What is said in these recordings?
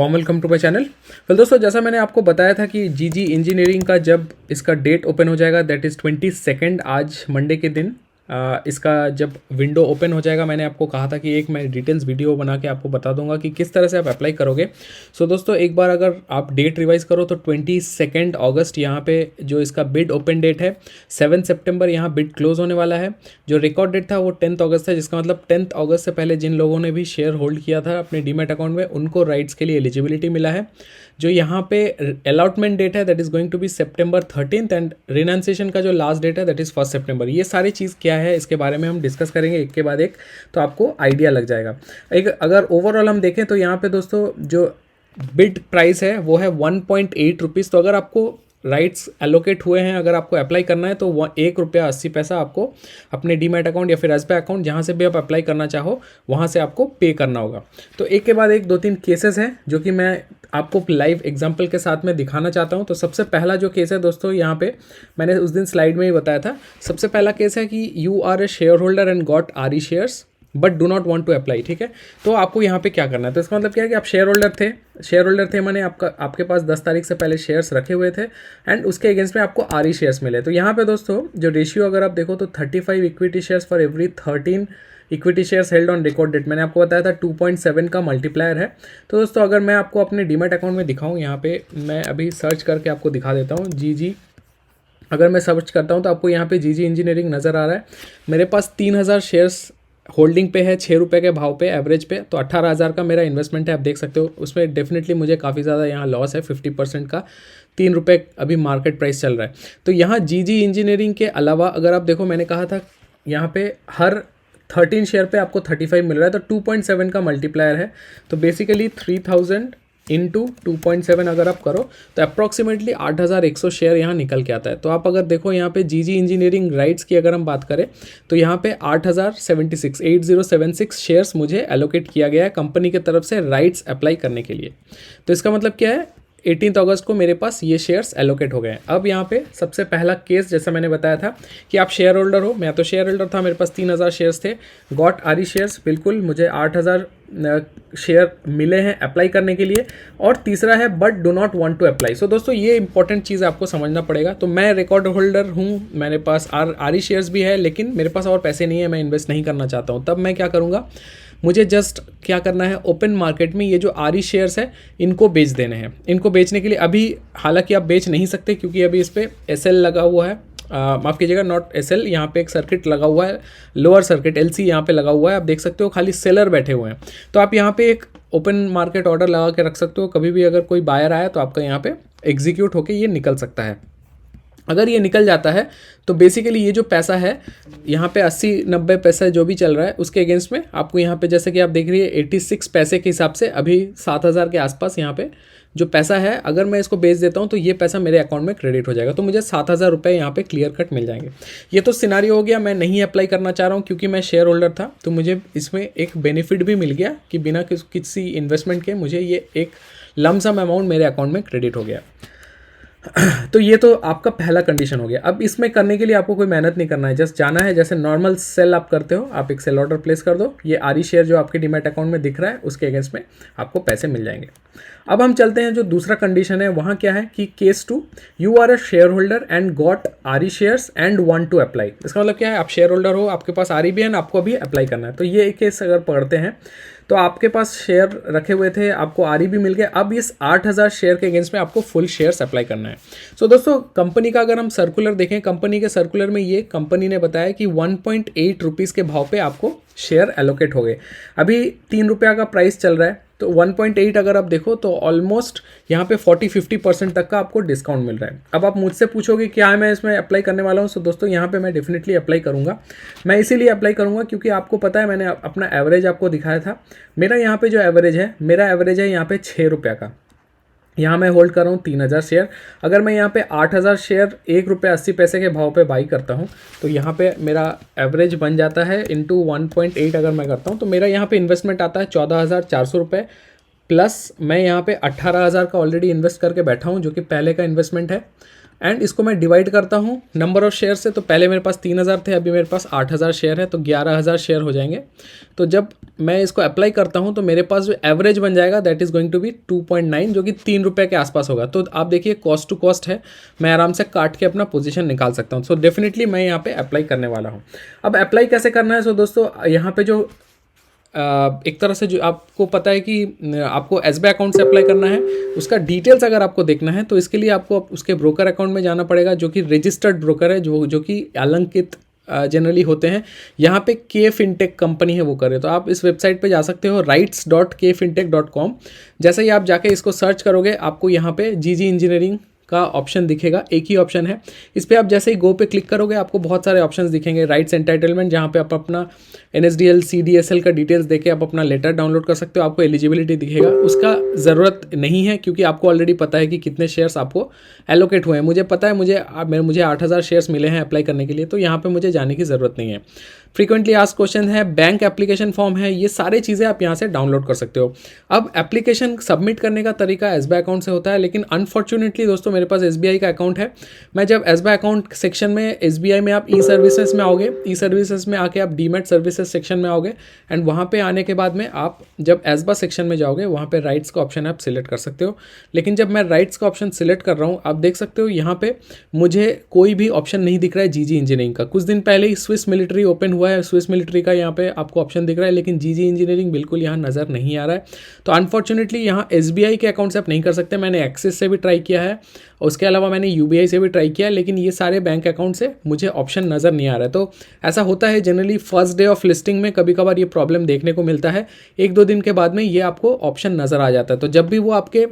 Welcome to my channel. Well दोस्तों, जैसा मैंने आपको बताया था कि जीजी इंजीनियरिंग का जब इसका डेट ओपन हो जाएगा, दैट इज़ 22 आज मंडे के दिन इसका जब विंडो ओपन हो जाएगा, मैंने आपको कहा था कि एक मैं डिटेल्स वीडियो बना के आपको बता दूंगा कि किस तरह से आप अप्लाई करोगे। सो दोस्तों, एक बार अगर आप डेट रिवाइज करो तो 22 अगस्त यहाँ पे जो इसका बिड ओपन डेट है, 7 सितंबर यहाँ बिड क्लोज होने वाला है। जो रिकॉर्ड डेट था वो 10 अगस्त है, जिसका मतलब 10 अगस्त से पहले जिन लोगों ने भी शेयर होल्ड किया था अपने डीमैट अकाउंट में, उनको राइट्स के लिए एलिजिबिलिटी मिला है। जो यहाँ पे अलॉटमेंट डेट है that is going to be September 13 and renunciation का जो लास्ट डेट है दैट इज़ 1 सितंबर। ये सारी चीज़ क्या है इसके बारे में हम डिस्कस करेंगे एक के बाद एक, तो आपको आइडिया लग जाएगा। एक अगर ओवरऑल हम देखें तो यहाँ पे दोस्तों जो बिड प्राइस है वो है 1.8 रुपीज़। तो अगर आपको राइट्स एलोकेट हुए हैं, अगर आपको अप्लाई करना है तो 1 रुपया 80 पैसा आपको अपने डीमैट अकाउंट या फिर एसबीआई अकाउंट जहाँ से भी आप अप्लाई करना चाहो वहाँ से आपको पे करना होगा। तो एक के बाद एक 2-3 केसेस हैं जो कि मैं आपको लाइव एग्जांपल के साथ में दिखाना चाहता हूँ। तो सबसे पहला जो केस है दोस्तों, यहाँ पे मैंने उस दिन स्लाइड में ही बताया था। सबसे पहला केस है कि you are a share holder and got RE shares but do not want to apply. ठीक है, तो आपको यहाँ पे क्या करना है, तो इसका मतलब क्या है कि आप शेयर होल्डर थे माने आपके पास 10 तारीख से पहले शेयर्स रखे हुए थे एंड उसके अगेंस्ट में आपको आरई शेयर्स मिले। तो यहाँ पे दोस्तों जो रेशियो अगर आप देखो तो 35 equity shares for every 13 equity shares held on record date, मैंने आपको बताया था 2.7 का मल्टीप्लायर है। तो दोस्तों अगर मैं आपको अपने डीमैट अकाउंट में दिखाऊँ, यहाँ पे मैं अभी सर्च करके आपको दिखा देता हूँ। जीजी अगर मैं सर्च करता हूँ तो आपको यहाँ पे जीजी इंजीनियरिंग नज़र आ रहा है। मेरे पास 3000 शेयर्स होल्डिंग पे है, 6 रुपये के भाव पे एवरेज पे। तो 18,000 का मेरा इन्वेस्टमेंट है, आप देख सकते हो। उसमें डेफिनेटली मुझे काफ़ी ज़्यादा यहाँ लॉस है, 50% का। 3 रुपये अभी मार्केट प्राइस चल रहा है। तो यहाँ जीजी इंजीनियरिंग के अलावा अगर आप देखो, मैंने कहा था यहाँ पे हर 13 शेयर पे आपको 35 मिल रहा है, तो 2.7 का मल्टीप्लायर है। तो बेसिकली 3000 इंटू 2.7 अगर आप करो तो अप्रॉक्सीमेटली 8100 शेयर यहाँ निकल के आता है। तो आप अगर देखो यहाँ पे जीजी इंजीनियरिंग राइट्स की अगर हम बात करें तो यहाँ पे 8076 शेयर्स मुझे एलोकेट किया गया है कंपनी की तरफ से राइट्स अप्लाई करने के लिए। तो इसका मतलब क्या है, 18 अगस्त को मेरे पास ये शेयर्स एलोकेट हो गए हैं। अब यहाँ पे सबसे पहला केस जैसा मैंने बताया था कि आप शेयर होल्डर हो, मैं तो शेयर होल्डर था, मेरे पास 3000 शेयर्स थे। गॉट आरई शेयर्स, बिल्कुल मुझे 8000 शेयर मिले हैं अप्लाई करने के लिए। और तीसरा है but do not want to apply. सो दोस्तों ये इंपॉर्टेंट चीज़ आपको समझना पड़ेगा। तो मैं रिकॉर्ड होल्डर हूँ, मेरे पास आरई शेयर्स भी है, लेकिन मेरे पास और पैसे नहीं है, मैं इन्वेस्ट नहीं करना चाहता हूँ। तब मैं क्या करूँगा, मुझे जस्ट क्या करना है, ओपन मार्केट में ये जो आरई शेयर्स है इनको बेच देने हैं। इनको बेचने के लिए अभी हालांकि आप बेच नहीं सकते क्योंकि अभी इस पर एसएल लगा हुआ है, माफ़ कीजिएगा नॉट एसएल, यहाँ पे एक सर्किट लगा हुआ है, लोअर सर्किट एलसी यहाँ पे लगा हुआ है। आप देख सकते हो खाली सेलर बैठे हुए हैं। तो आप यहाँ पे एक ओपन मार्केट ऑर्डर लगा के रख सकते हो, कभी भी अगर कोई बायर आया तो आपका यहाँ पे एग्जीक्यूट होके ये निकल सकता है। अगर ये निकल जाता है तो बेसिकली ये जो पैसा है यहाँ पे 80-90 पैसा जो भी चल रहा है उसके अगेंस्ट में आपको यहाँ पे जैसे कि आप देख रही है 86 पैसे के हिसाब से अभी 7000 के आसपास यहाँ पे जो पैसा है, अगर मैं इसको बेच देता हूँ तो ये पैसा मेरे अकाउंट में क्रेडिट हो जाएगा। तो मुझे 7000 रुपये यहाँ पे क्लियर कट मिल जाएंगे। ये तो सिनारियो हो गया, मैं नहीं अप्लाई करना चाह रहा हूँ क्योंकि मैं शेयर होल्डर था। तो मुझे इसमें एक बेनिफिट भी मिल गया कि बिना किसी इन्वेस्टमेंट के मुझे ये एक लमसम अमाउंट मेरे अकाउंट में क्रेडिट हो गया। तो ये तो आपका पहला कंडीशन हो गया। अब इसमें करने के लिए आपको कोई मेहनत नहीं करना है, जस्ट जाना है जैसे नॉर्मल सेल आप करते हो, आप एक सेल ऑर्डर प्लेस कर दो, ये आरई शेयर जो आपके डीमैट अकाउंट में दिख रहा है उसके अगेंस्ट में आपको पैसे मिल जाएंगे। अब हम चलते हैं जो दूसरा कंडीशन है, वहाँ क्या है कि case 2, you are a share holder and got RE shares and want to apply. इसका मतलब क्या है, आप शेयर होल्डर हो, आपके पास आरई भी है, आपको अभी अप्लाई करना है। तो ये एक केस अगर पढ़ते हैं तो आपके पास शेयर रखे हुए थे, आपको आरई भी मिल गया। अब इस 8000 शेयर के अगेंस्ट में आपको फुल शेयर्स अप्लाई करना है। सो दोस्तों कंपनी का अगर हम सर्कुलर देखें, कंपनी के सर्कुलर में ये कंपनी ने बताया कि 1.8 रुपीज़ के भाव पे आपको शेयर एलोकेट हो गए। अभी 3 रुपया का प्राइस चल रहा है, तो 1.8 अगर आप देखो तो ऑलमोस्ट यहाँ पे 40-50% तक का आपको डिस्काउंट मिल रहा है। अब आप मुझसे पूछोगे क्या है, मैं इसमें अप्लाई करने वाला हूँ। सो दोस्तों यहाँ पे मैं डेफिनेटली अप्लाई करूँगा। मैं इसीलिए अप्लाई करूँगा क्योंकि आपको पता है मैंने अपना एवरेज आपको दिखाया था। मेरा यहाँ पे जो एवरेज है, मेरा एवरेज है यहाँ पे 6 रुपये का। यहाँ मैं होल्ड कर रहा हूँ 3000 शेयर। अगर मैं यहाँ पे 8000 शेयर 1 रुपये 80 पैसे के भाव पे बाई करता हूँ तो यहाँ पे मेरा एवरेज बन जाता है इंटू 1.8 अगर मैं करता हूँ तो मेरा यहाँ पे इन्वेस्टमेंट आता है 14,400 रुपये। प्लस मैं यहाँ पे 18,000 का ऑलरेडी इन्वेस्ट करके बैठा हूँ जो कि पहले का इन्वेस्टमेंट है। एंड इसको मैं डिवाइड करता हूँ नंबर ऑफ शेयर से। तो पहले मेरे पास 3000 थे, अभी मेरे पास 8000 शेयर है, तो 11000 शेयर हो जाएंगे। तो जब मैं इसको अप्लाई करता हूँ तो मेरे पास जो एवरेज बन जाएगा that is going to be 2.9, जो कि 3 रुपये के आसपास होगा। तो आप देखिए कॉस्ट टू कॉस्ट है, मैं आराम से काट के अपना पोजीशन निकाल सकता हूँ। सो डेफिनेटली मैं यहाँ पे अप्लाई करने वाला हूँ। अब अप्लाई कैसे करना है? सो दोस्तों यहाँ पे जो एक तरह से जो आपको पता है कि आपको एसबीआई अकाउंट से अप्लाई करना है, उसका डिटेल्स अगर आपको देखना है तो इसके लिए आपको उसके ब्रोकर अकाउंट में जाना पड़ेगा, जो कि रजिस्टर्ड ब्रोकर है, जो कि अलंकित जनरली होते हैं। यहाँ पे के फिनटेक कंपनी है वो करे, तो आप इस वेबसाइट पे जा सकते हो rights.kfintech.com। जैसे ही आप जाके इसको सर्च करोगे आपको यहाँ पे जीजी इंजीनियरिंग का ऑप्शन दिखेगा, एक ही ऑप्शन है। इस पर आप जैसे ही गो पे क्लिक करोगे आपको बहुत सारे ऑप्शंस दिखेंगे। राइट्स एंटाइटलमेंट, जहाँ पे आप अपना NSDL CDSL का डिटेल्स देके आप अपना लेटर डाउनलोड कर सकते हो, आपको एलिजिबिलिटी दिखेगा। उसका ज़रूरत नहीं है क्योंकि आपको ऑलरेडी पता है कि कितने शेयर्स आपको एलोकेट हुए हैं। मुझे पता है, मुझे 8000 शेयर्स मिले हैं अप्लाई करने के लिए, तो यहाँ पर मुझे जाने की ज़रूरत नहीं है। फ्रीक्वेंटली आस्क्ड क्वेश्चन है, बैंक एप्लीकेशन फॉर्म है, ये सारी चीज़ें आप यहाँ से डाउनलोड कर सकते हो। अब एप्लीकेशन सबमिट करने का तरीका एसबीआई अकाउंट से होता है, लेकिन अनफॉर्चुनेटली दोस्तों मेरे पास एसबीआई का अकाउंट है। मैं जब एसबीआई अकाउंट सेक्शन में एसबीआई में आप ई सर्विसेज में आओगे, ई सर्विसेज में आके आप डीमेट सर्विसेज सेक्शन में आओगे, एंड वहाँ पे आने के बाद में आप जब एसबा सेक्शन में जाओगे वहाँ पे राइट्स का ऑप्शन आप सिलेक्ट कर सकते हो। लेकिन जब मैं राइट्स का ऑप्शन सिलेक्ट कर रहा हूँ, आप देख सकते हो यहाँ पे मुझे कोई भी ऑप्शन नहीं दिख रहा है जीजी इंजीनियरिंग का। कुछ दिन पहले ही स्विस मिलिट्री ओपन हुआ है, स्विस मिलिट्री का यहाँ पे आपको ऑप्शन दिख रहा है, लेकिन जीजी इंजीनियरिंग बिल्कुल यहाँ नज़र नहीं आ रहा है। तो अनफॉर्चुनेटली यहाँ एसबीआई के अकाउंट से आप नहीं कर सकते। मैंने एक्सिस से भी ट्राई किया है, उसके अलावा मैंने यूबीआई से भी ट्राई किया, लेकिन ये सारे बैंक अकाउंट से मुझे ऑप्शन नज़र नहीं आ रहा है। तो ऐसा होता है generally first day of listing में कभी कभार ये प्रॉब्लम देखने को मिलता है। 1-2 दिन के बाद में ये आपको ऑप्शन नज़र आ जाता है। तो जब भी वो आपके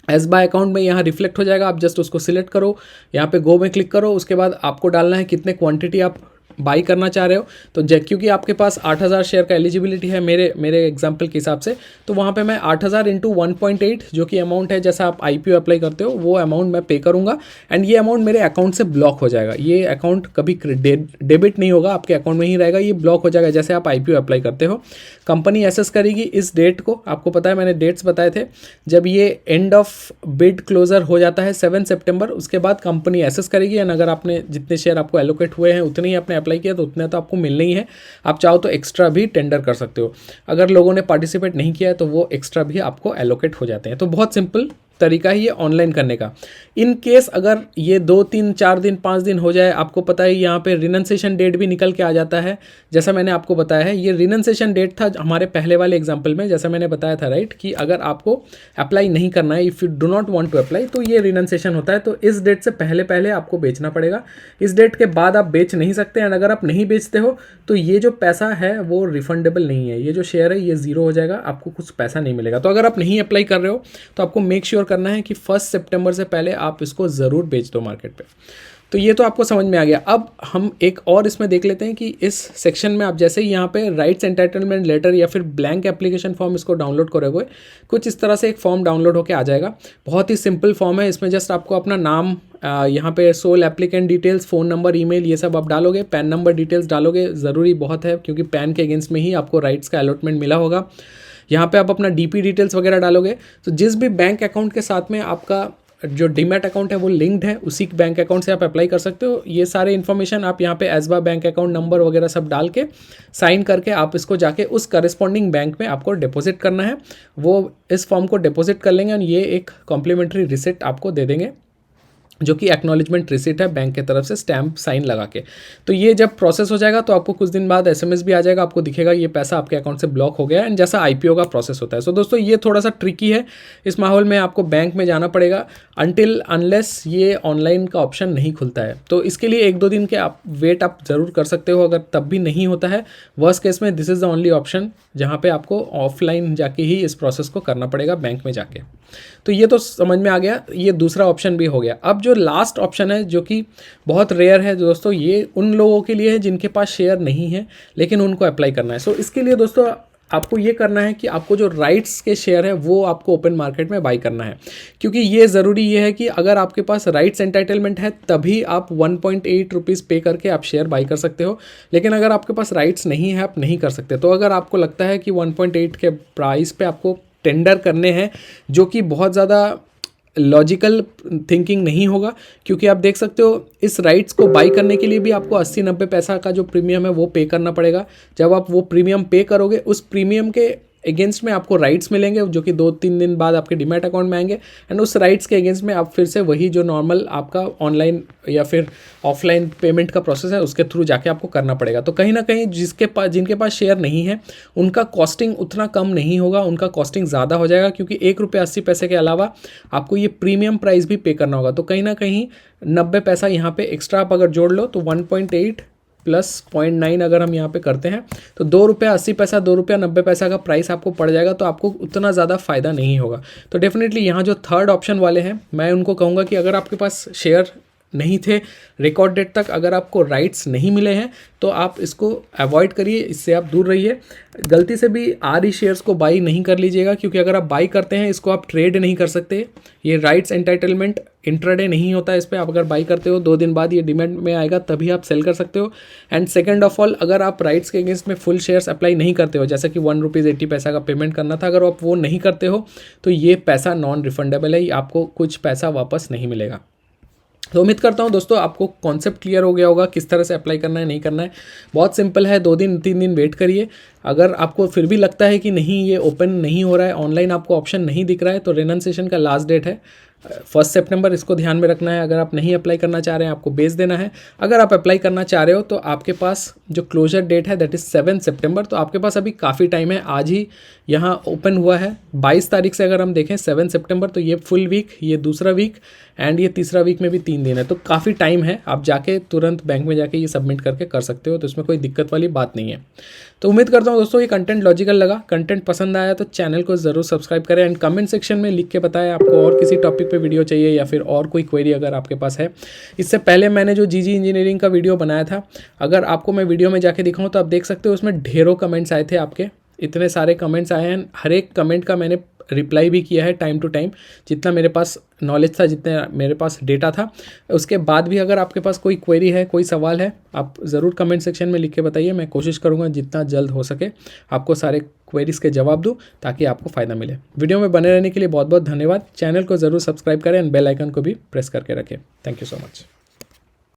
एसबीआई अकाउंट में यहाँ रिफ्लेक्ट हो जाएगा, आप जस्ट उसको सिलेक्ट करो, यहाँ पे गो में क्लिक करो, उसके बाद आपको डालना है कितने क्वांटिटी आप बाई करना चाह रहे हो। तो क्योंकि आपके पास 8000 शेयर का एलिजिबिलिटी है मेरे एग्जांपल के हिसाब से, तो वहाँ पे मैं 8000 इंटू 1.8 जो कि अमाउंट है जैसा आप आईपीओ अप्लाई करते हो वो अमाउंट मैं पे करूँगा, एंड ये अमाउंट मेरे अकाउंट से ब्लॉक हो जाएगा। ये अकाउंट कभी डेबिट नहीं होगा, आपके अकाउंट में ही रहेगा, ये ब्लॉक हो जाएगा जैसे आप आईपीओ अप्लाई करते हो। कंपनी एसेस करेगी इस डेट को, आपको पता है मैंने डेट्स बताए थे, जब ये एंड ऑफ बिड क्लोजर हो जाता है 7 सितंबर, उसके बाद कंपनी एसेस करेगी, एंड अगर आपने जितने शेयर आपको एलोकेट हुए हैं उतने ही आपने अप्लाई किया तो उतने तो आपको मिलने ही है। आप चाहो तो एक्स्ट्रा भी टेंडर कर सकते हो। अगर लोगों ने पार्टिसिपेट नहीं किया है तो वो एक्स्ट्रा भी आपको एलोकेट हो जाते हैं। तो बहुत सिंपल तरीका है ये ऑनलाइन करने का। इन केस अगर ये 2, 3, 4 दिन 5 दिन हो जाए, आपको पता है यहाँ पे रिनंसेशन डेट भी निकल के आ जाता है। जैसा मैंने आपको बताया है, ये रिनंसेशन डेट था हमारे पहले वाले एग्जाम्पल में, जैसा मैंने बताया था राइट, कि अगर आपको अप्लाई नहीं करना है, if you do not want to apply, तो ये रिनंसेशन होता है। तो इस डेट से पहले पहले आपको बेचना पड़ेगा, इस डेट के बाद आप बेच नहीं सकते। एंड अगर आप नहीं बेचते हो तो ये जो पैसा है वो रिफंडेबल नहीं है, ये जो शेयर है ये ज़ीरो हो जाएगा, आपको कुछ पैसा नहीं मिलेगा। तो अगर आप नहीं अप्लाई कर रहे हो तो आपको मेक श्योर करना है कि 1 सितंबर से पहले आप इसको ज़रूर बेच दो मार्केट पे। तो ये तो आपको समझ में आ गया। अब हम एक और इसमें देख लेते हैं कि इस सेक्शन में आप जैसे ही यहाँ पे राइट्स एंटाइटलमेंट लेटर या फिर ब्लैंक एप्लीकेशन फॉर्म इसको डाउनलोड करोगे, कुछ इस तरह से एक फॉर्म डाउनलोड होकर आ जाएगा। बहुत ही सिंपल फॉर्म है, इसमें जस्ट आपको अपना नाम, यहाँ पे sole applicant details, phone number, email, ये सब आप डालोगे, पैन नंबर डिटेल्स डालोगे, ज़रूरी बहुत है क्योंकि पैन के अगेंस्ट में ही आपको राइट्स का अलॉटमेंट मिला होगा। यहाँ पे आप अपना डीपी डिटेल्स वगैरह डालोगे। तो जिस भी बैंक अकाउंट के साथ में आपका जो डीमैट अकाउंट है वो लिंक्ड है, उसी बैंक अकाउंट से आप अप्लाई कर सकते हो। ये सारे इन्फॉर्मेशन आप यहाँ पे एसबा बैंक अकाउंट नंबर वगैरह सब डाल के साइन करके आप इसको जाके उस करस्पॉन्डिंग बैंक में आपको डिपॉजिट करना है। वो इस फॉर्म को डिपॉजिट कर लेंगे और ये एक कॉम्प्लीमेंट्री रिसिप्ट आपको दे देंगे, जो कि एक्नॉलेजमेंट रिसिट है बैंक की तरफ से स्टैम्प साइन लगा के। तो ये जब प्रोसेस हो जाएगा तो आपको कुछ दिन बाद एसएमएस भी आ जाएगा, आपको दिखेगा ये पैसा आपके अकाउंट से ब्लॉक हो गया, एंड जैसा आईपीओ का प्रोसेस होता है। सो दोस्तों ये थोड़ा सा ट्रिकी है, इस माहौल में आपको बैंक में जाना पड़ेगा अनटिल अनलेस ये ऑनलाइन का ऑप्शन नहीं खुलता है। तो इसके लिए 1-2 दिन के आप वेट आप ज़रूर कर सकते हो। अगर तब भी नहीं होता है, वर्स्ट केस में this is the only option जहाँ पे आपको ऑफलाइन जाके ही इस प्रोसेस को करना पड़ेगा बैंक में जाके। तो ये तो समझ में आ गया, ये दूसरा ऑप्शन भी हो गया। अब जो लास्ट ऑप्शन है जो कि बहुत रेयर है दोस्तों, ये उन लोगों के लिए है जिनके पास शेयर नहीं है लेकिन उनको अप्लाई करना है। सो इसके लिए दोस्तों आपको ये करना है कि आपको जो राइट्स के शेयर है वो आपको ओपन मार्केट में बाई करना है, क्योंकि ये ज़रूरी ये है कि अगर आपके पास राइट्स एंटाइटलमेंट है तभी आप 1.8 रुपीज़ पे करके आप शेयर बाई कर सकते हो। लेकिन अगर आपके पास राइट्स नहीं है, आप नहीं कर सकते। तो अगर आपको लगता है कि 1.8 के प्राइस पे आपको टेंडर करने हैं जो कि बहुत ज़्यादा लॉजिकल थिंकिंग नहीं होगा, क्योंकि आप देख सकते हो इस राइट्स को बाई करने के लिए भी आपको 80-90 पैसा का जो प्रीमियम है वो पे करना पड़ेगा। जब आप वो प्रीमियम पे करोगे, उस प्रीमियम के अगेंस्ट में आपको राइट्स मिलेंगे जो कि 2-3 दिन बाद आपके डीमैट अकाउंट में आएंगे, एंड उस राइट्स के अगेंस्ट में आप फिर से वही जो नॉर्मल आपका ऑनलाइन या फिर ऑफलाइन पेमेंट का प्रोसेस है उसके थ्रू जाके आपको करना पड़ेगा। तो कहीं ना कहीं जिनके पास शेयर नहीं है उनका कॉस्टिंग उतना कम नहीं होगा, उनका कॉस्टिंग ज़्यादा हो जाएगा, क्योंकि ₹1.80 के अलावा आपको ये प्रीमियम प्राइस भी पे करना होगा। तो कहीं ना कहीं 90 पैसा यहाँ पे एक्स्ट्रा आप अगर जोड़ लो तो 1.8 प्लस 0.9 अगर हम यहाँ पे करते हैं तो ₹2.80 ₹2.90 का प्राइस आपको पड़ जाएगा। तो आपको उतना ज़्यादा फ़ायदा नहीं होगा। तो डेफिनेटली यहाँ जो थर्ड ऑप्शन वाले हैं मैं उनको कहूँगा कि अगर आपके पास शेयर नहीं थे रिकॉर्ड डेट तक, अगर आपको राइट्स नहीं मिले हैं तो आप इसको अवॉइड करिए, इससे आप दूर रहिए। गलती से भी आरई शेयर्स को बाई नहीं कर लीजिएगा, क्योंकि अगर आप बाई करते हैं इसको आप ट्रेड नहीं कर सकते। ये राइट्स एंटाइटलमेंट इंट्राडे नहीं होता है इस पर। आप अगर बाई करते हो 2 दिन बाद ये डिमांड में आएगा तभी आप सेल कर सकते हो। एंड सेकंड ऑफ ऑल, अगर आप राइट्स के अगेंस्ट में फुल शेयर्स अप्लाई नहीं करते हो, जैसे कि ₹1.80 का पेमेंट करना था, अगर आप वो नहीं करते हो तो ये पैसा नॉन रिफंडेबल है, आपको कुछ पैसा वापस नहीं मिलेगा। तो उम्मीद करता हूँ दोस्तों आपको कॉन्सेप्ट क्लियर हो गया होगा किस तरह से अप्लाई करना है नहीं करना है। बहुत सिंपल है, 2-3 दिन वेट करिए। अगर आपको फिर भी लगता है कि नहीं ये ओपन नहीं हो रहा है, ऑनलाइन आपको ऑप्शन नहीं दिख रहा है, तो रेनन्सिएशन का लास्ट डेट है 1 सितंबर, इसको ध्यान में रखना है। अगर आप नहीं अप्लाई करना चाह रहे हैं आपको बेच देना है। अगर आप अप्लाई करना चाह रहे हो तो आपके पास जो क्लोजर डेट है दैट इज़ 7 सितंबर, तो आपके पास अभी काफ़ी टाइम है। आज ही यहाँ ओपन हुआ है 22 तारीख से, अगर हम देखें 7 सितंबर, तो ये फुल वीक, ये दूसरा वीक एंड ये तीसरा वीक में भी 3 दिन है, तो काफ़ी टाइम है। आप जाके तुरंत बैंक में जाके ये सबमिट करके कर सकते हो, तो इसमें कोई दिक्कत वाली बात नहीं है। तो उम्मीद करता हूँ दोस्तों ये कंटेंट लॉजिकल लगा। कंटेंट पसंद आया तो चैनल को ज़रूर सब्सक्राइब करें एंड कमेंट सेक्शन में लिख के बताएं आपको और किसी टॉपिक पे वीडियो चाहिए या फिर और कोई क्वेरी अगर आपके पास है। इससे पहले मैंने जो जीजी इंजीनियरिंग का वीडियो बनाया था, अगर आपको मैं वीडियो में जाके दिखाऊँ तो आप देख सकते हो उसमें ढेरों कमेंट्स आए थे आपके, इतने सारे कमेंट्स आए हैं। हर एक कमेंट का मैंने रिप्लाई भी किया है टाइम टू टाइम, जितना मेरे पास नॉलेज था, जितने मेरे पास डेटा था। उसके बाद भी अगर आपके पास कोई क्वेरी है, कोई सवाल है, आप ज़रूर कमेंट सेक्शन में लिख के बताइए। मैं कोशिश करूँगा जितना जल्द हो सके आपको सारे क्वेरीज़ के जवाब दूँ ताकि आपको फ़ायदा मिले। वीडियो में बने रहने के लिए बहुत बहुत धन्यवाद। चैनल को ज़रूर सब्सक्राइब करें एंड बेल आइकन को भी प्रेस करके रखें। Thank you so much.